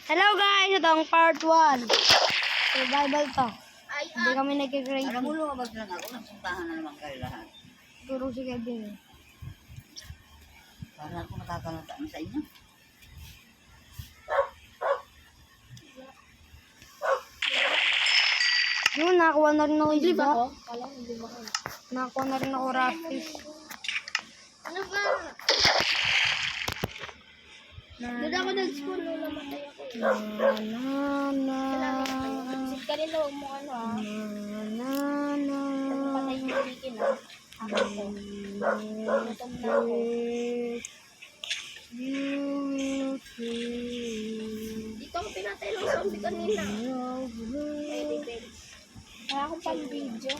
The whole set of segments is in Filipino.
Hello guys, ito ang part 1. Survival to. Hindi kami Alam nagkikreate. mo, lumabas lang ako. Nagsuntahan na naman kayo lahat. Turo si Kevin. Para ako nakakalataan sa inyo. Yun, nakakuha na rin ako Hindi ba isda. ako? Kala ko hindi ba ako. Nakakuha na rin ako rockfish. Ano ba? Doon ako nag-school nung namatay ako. Sit ka rin daw mo ano ha. Patay yung bikin ha. Gutom na ako. Dito ako pinatay ng zombie kanina. May defense. Kaya akong pang-video.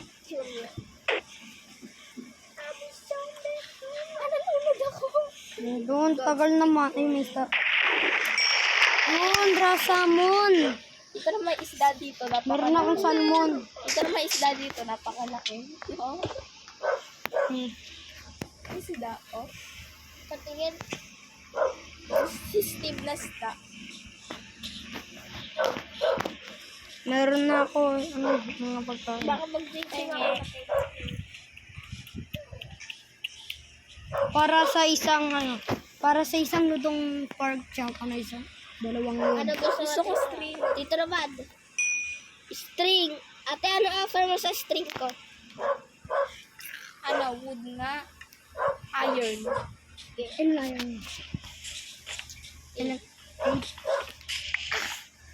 Nalulod ako. Doon, tagal naman. Ay, may isda. Yun, rasamon. Dito na may isda dito. Meron akong salmon. Dito na may isda dito. Napakalaki. Oh. Isda, oh. Patingin. Steve na isda. Meron na ako, mga pagkain. Baka mag-drink tayo nga. Para sa isang lutong pork chop, isang, dalawang load. Ano gusto ko string? Dito naman. String. Ate, ano offer mo sa string ko? Ano, wood nga. Iron. Ilan na yun? Ilan?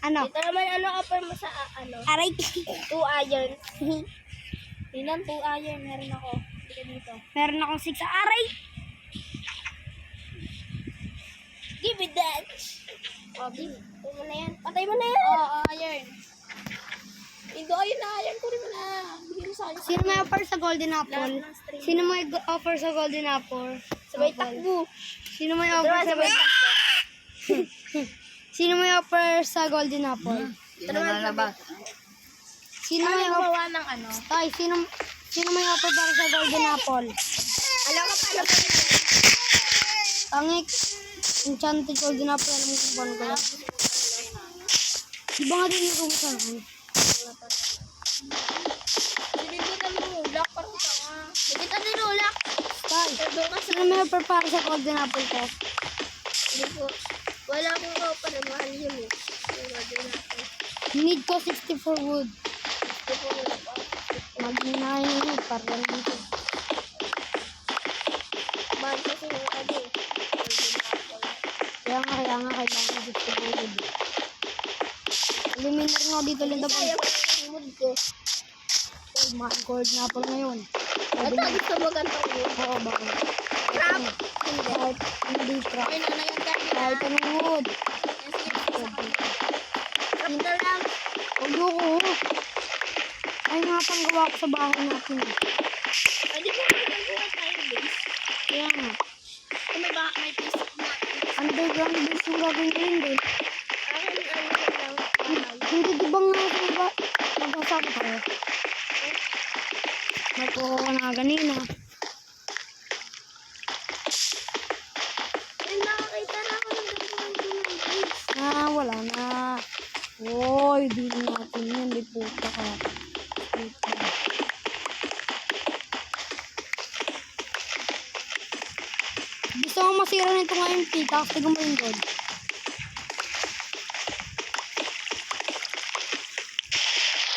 Ano? Dito naman, ano offer mo sa ano? Aray! 2 iron. Ilan 2 iron? Meron ako. Dito dito. Meron akong 6. Aray! Give me that. Oh, give. Patay mo na yan. Patay mo na yan. Oo, iron. Indo, ayun na. Iron ko rin mo na. Bigyan mo sa akin. Sino may offer sa golden apple? Lahat ng string. Sino may offer sa golden apple? Sabay takbo. Sino may offer sa Sabay takbo. Sino may offer sa golden apple? Hindi na lalabas. Sino may Ano offer? gumawa ng ano? Tay, sino may offer para sa golden apple? Alam ka paano ba yun? Tangik. Enchanted golden apple. Alam mo kung paano kaya? Di ba nga din yung kumusan? Dinigitan mo. Lock pa rin ka nga. Dinigitan din mo. Lock. Tay, Doon ka sa... sino may offer para sa golden apple ko? Hindi po. Wala akong offer. Mahal yun eh. Wala din ako. Need ko 64 wood. Hindi po wala pa. Mag-inahin yun. Para dito. Mahal kasi yung ano eh. Kaya nga kailangan 64 wood. Luminar nga dito lang dapat. Kaya ko yung mood ko. Mga golden apple ngayon. Ito, gusto mo gantong mood. Oo, bakit? Crap. Hindi. Kahit hindi crap. Ay, nanay ang dami na. Kahit anong wood. Crap na lang. Ayoko. Ay nga panggawa ko sa bahay natin. Pwede mo magagawa tayo base. Kaya nga. Kung may baka may base na. Underground base yung gagawin ko yun din. Akin ang lang. Hindi di ba nga ito ba? Magkasama tayo. Magkuha ko na ganina. Ay, nakakita na ako ng gagawin base. Wala na. Oy, di natin yan. Di puta ka. Puta. Gusto ko masira nito ngayon, tita. Kasi tignan mo yung gold.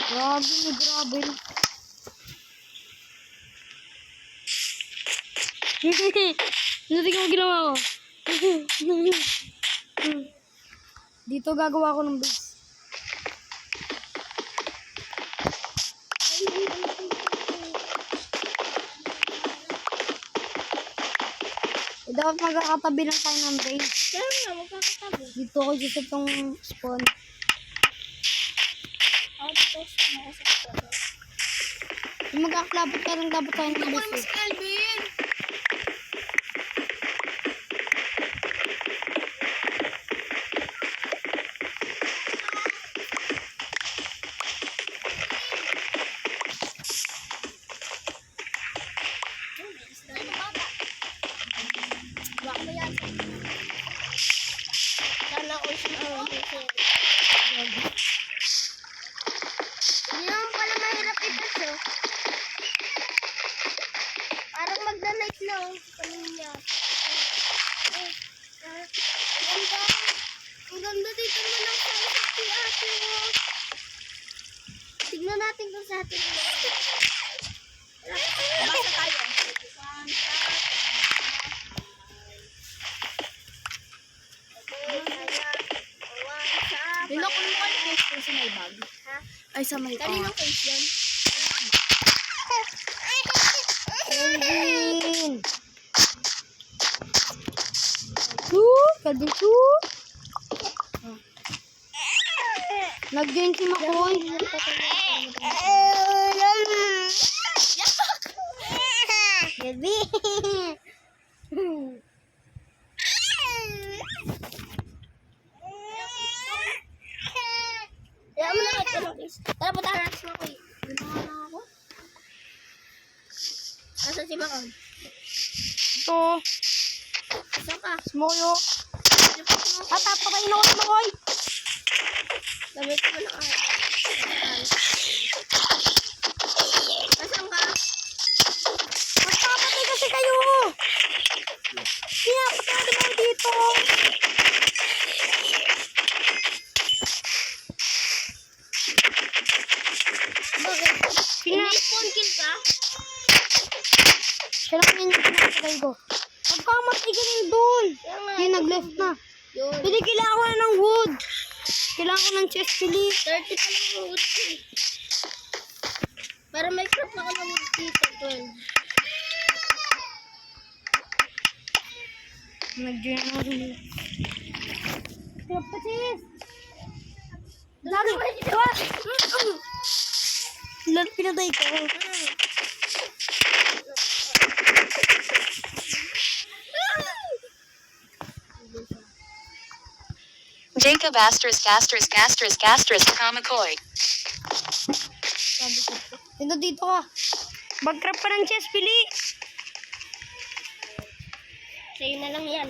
Grabe na, grabe. Hindi ko ginawa ko. Dito gagawa ko ng base. Dapat magkakatabi lang tayo ng base. Kaya nga, magkakatabi. Dito ko isa itong spawn. Ako dito, ako sa photo. Kung magkakaklapot ka lang dapat tayo ng base. Mas Calvin! Baka mo yan. Sana all siya. Hindi naman pala mahirap i-touch, oh. Parang magna-night lang. Kanina niya. Ang ganda. Ang ganda dito mo lang sa si ate mo. Tignan natin kung sa atin mo. Basta tayo. Niloko mo ka yung case sa may bag. Ha? Ay, sa may Kaninong case yan? Kelvin! Kelvin, nag-join si Makoy. Kelvin! Kaya mo na ito ng case. Tara, punta na si Makoy. Lumawa na ako. Nasaan si Makoy? Ito, Saan ka? smoyo. At papatayin ako si Makoy. Gamit mo na kayo. Nasaan ka? Magpapatay kasi kayo. Pinapatay naman dito. Bakit? Ini-spawn kill ka? Siya lang yung pinapatay ko. Magpamatay ka rin doon. Yung nag-left na. Yun. Pili, kailangan ko na ng wood. Kailangan ko ng chest, pili. 30 pa lang ang wood ko eh. Para may crop ako ng wood dito, 12. Nag-join ako rin. Crop ka, sis. Dami! Lahat pinatay ko. Jacob ***** Kamakoy. Sabi ko. Dito ka. Mag-crop ka ng chest, pili. Sa'yo na lang yan.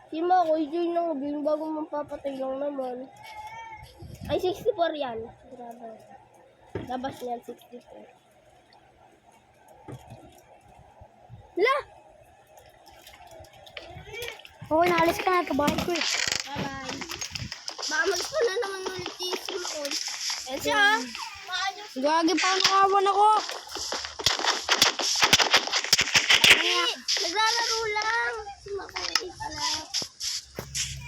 Si Mako, i-join lang din bago magpapatay lang naman. Ay, 64 yan. Grabe. Labas niyan, 64. La! Oo, naalis ka na. Kabahay ko eh. Bye-bye. Baka malis na naman ulit si Mako. Yan siya, ha? Gagi pa, nakawan ako. Naglalaro lang. Si Mako, pala.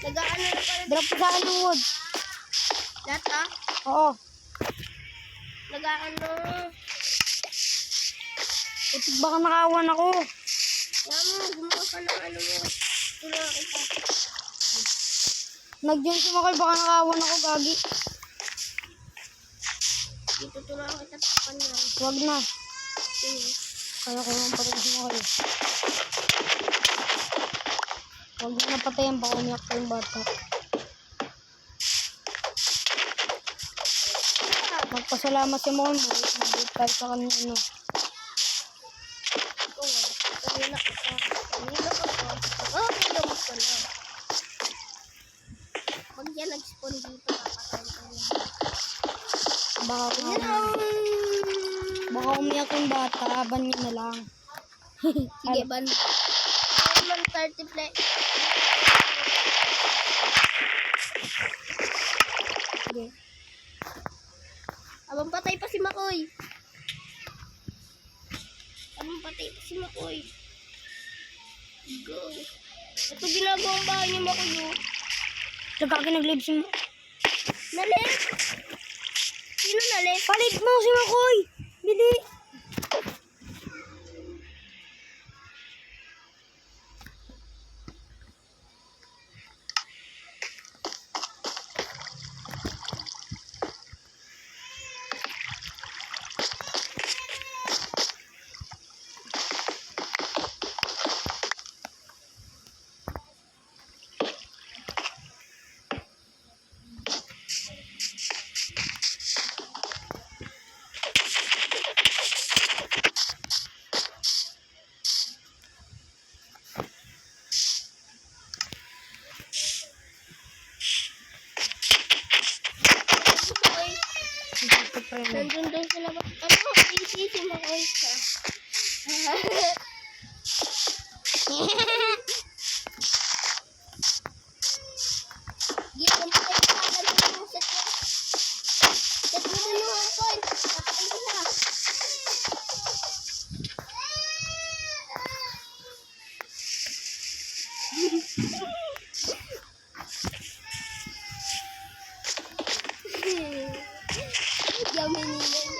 Nag-aano na pala. Drop ko sa akin ng wood. Lahat, ha? Oo. Nag-aano. Utik baka nakawan ako. Yan mo, gumawa ka ng ano mo. Tulungan kita. Nag-join si Makoy, baka nakawan ako, gagi. Dito tulungan kita sa kanya. Huwag na. Sige. Kaya ko naman patay si Makoy. Huwag na napatayan, baka umiyak pa yung bata. Magpasalamat si Makoy, mabait tayo sa kanya, no. Oo. Kanina ka pa. Kanina ka pa. Oh, pinamot ka na. Pag yan nag-spawn dito, kakatayin ka niya. Baka umiyak yung bata, ban niya na lang. Sige, ban. Naman 30 play. Sige. Abang patay pa si Makoy. Abang patay pa si Makoy. Go. Ito ginagawang bahay ni Makoy, oh. Nagkaki nag-live si Nalit! Sino nalit? Palit mo si Makoy! Bili! Ayun. Nandun doon sila ba? Ano? Easy Makoy ka. Gila mo kayo sa akin yung set mo. Set mo din yung point. Napatay ko na. Yamin nila yan.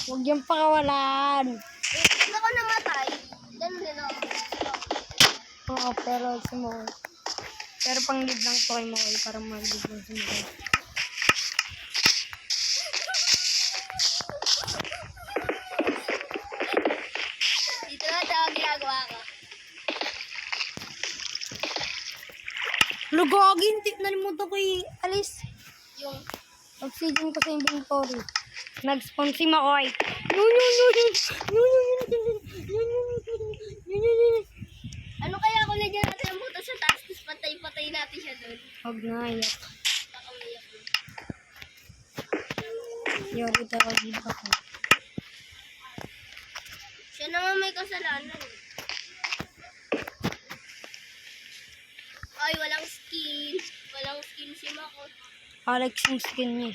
Huwag yung pakawalan. Kung ako namatay, ganun din ako. Oo, pero si Moy. Pero pang lead lang to kay Moy para mag-lead lang si Moy. Dito na ito ang ginagawa ko. Lugogin! Nalimutan ko i-alis. Yung Oxygen ko sa inventory. Nag-spawn si Makoy. Yun. ano kaya kung lagyan natin ang buto sa taas, tapos patay-patay natin siya doon. Huwag na, iyak. Baka mayak mo. Yori tawagin ako. Siya naman may kasalanan. Ay, walang skin. Walang skin si Mako. Alex yung skin niya.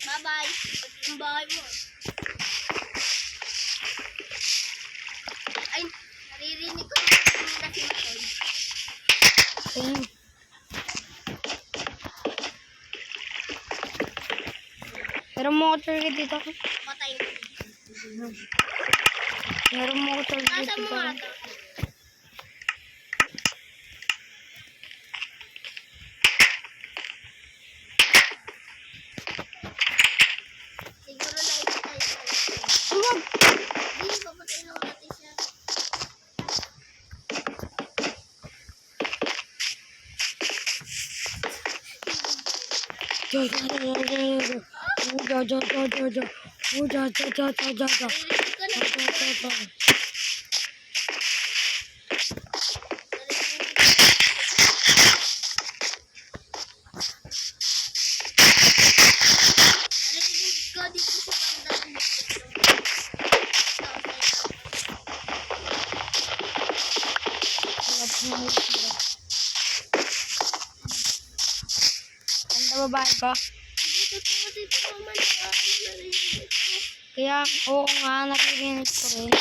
Bye-bye. Yung bahay mo. Ay, naririnig ko na si Mako. Same. Pero mo ko target dito. Patay mo. Meron mo ko target Nasa mo dito. nga to. Siguro na ipatay siya. Huwag! Hindi, papatay lang natin siya. Naririnig ko na. Naririnig ko dito sa banda. Ganda babae ko. Dito naman. Naririnig ko. Kaya, oo nga, nakirinig ko rin.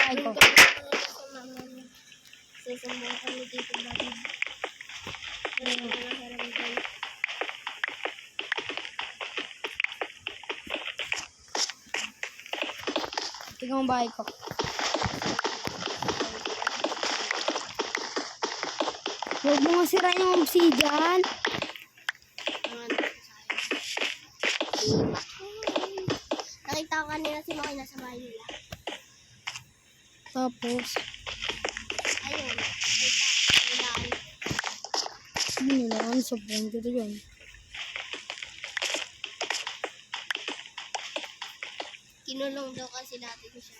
Babae ko. Sasumbong kami dito David. Nakaharap tayo. Tingnan mo bahay ko. Huwag mo masirain yung obsidian. Nakita ko kanina si Makoy nasa bahay nila. Tapos, Ayun. Nakita ko. hindi nila ang sobrang dito yun. Kinulong daw kasi natin siya.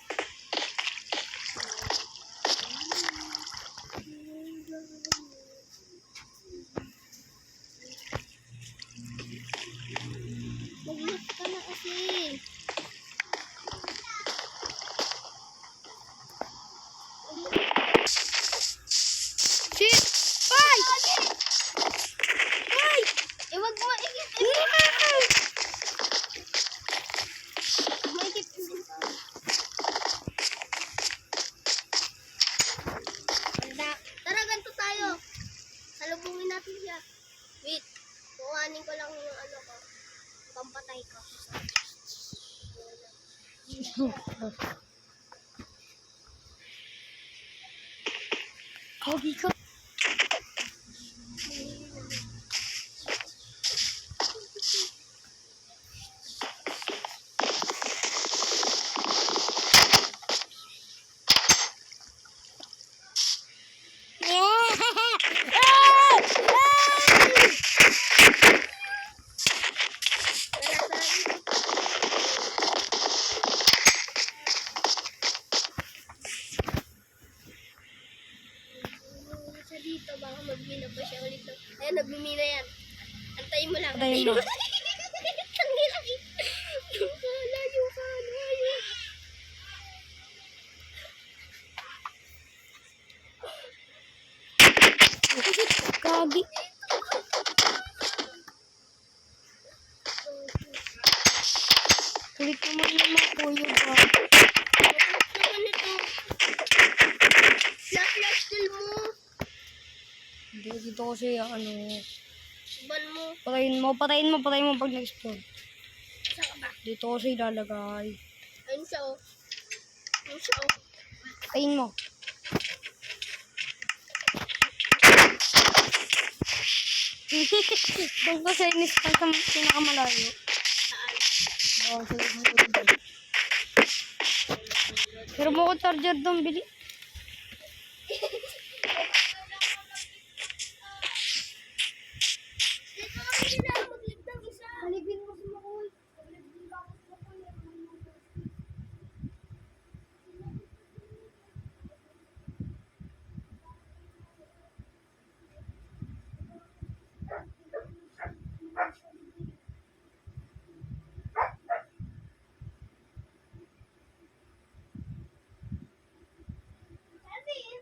Wait, kuhanin ko lang yung ano ko. Pampatay ko. Kogi ka. Sa dito, baka magmina pa siya ulit. Ayun, nagmimina yan. Antayin mo lang. Antayin mo. Tangilang. Layo ka, layo. Kogi. Kulit naman yung makuyo ba? Naman ito. Flash kill mo. Hindi, dito kasi ano. Ban mo. Patayin mo pag na-explode. Saan ka ba? Dito kasi ilalagay. Ayun siya, oh. Ayun siya, oh. Patayin mo. Doon kasi inis-spam sa pinakamalayo. Saan? Doon sa likod. Pero mo ko charger doon, bili. Dito kami nila mag-live ng isa. Halipin mo si Makoy. Alvin,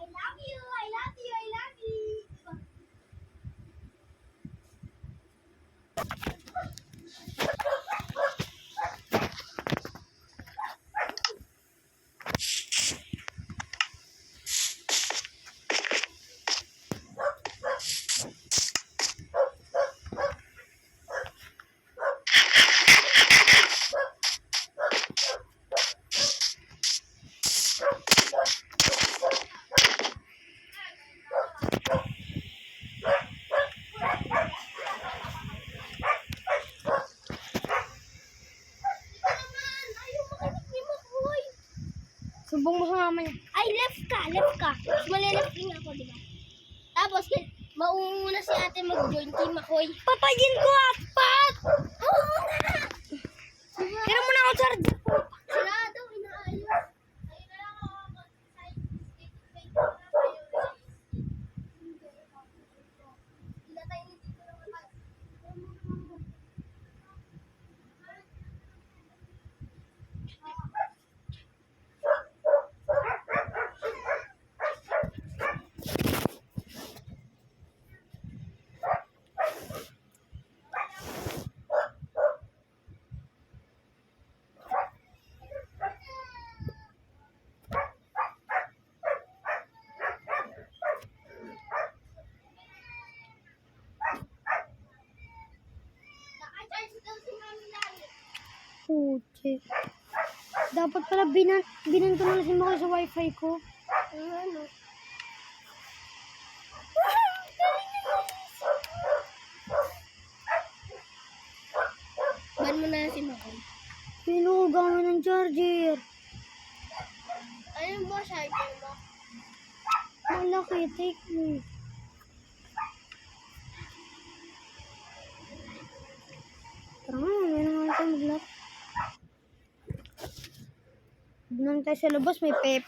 I love you, I love you, I love you. Ayaw makinig ni Makoy. Sumbong mo sa mama niya. Ay, left ka. Tapos malileft din ako, di ba? Tapos, mauuna si ate mag-join kay Makoy. Patayin ko, Atpat! Oo nga! Tira mo na ako charger ko. Sila daw, inaayos. Ayun na lang ako mag-side stick. Pinatay ni Tito ng mga. Naka-charge daw si Mami Lali. Puche. Dapat pala binanto na si Makoy sa wifi ko. Ano? Ban mo na si Makoy. Pinugang na ng charger. Ayun ba, charger mo? Malaki, take me. Tara nga, may naman tayo maglaro. Doon tayo sa labas, may pepe.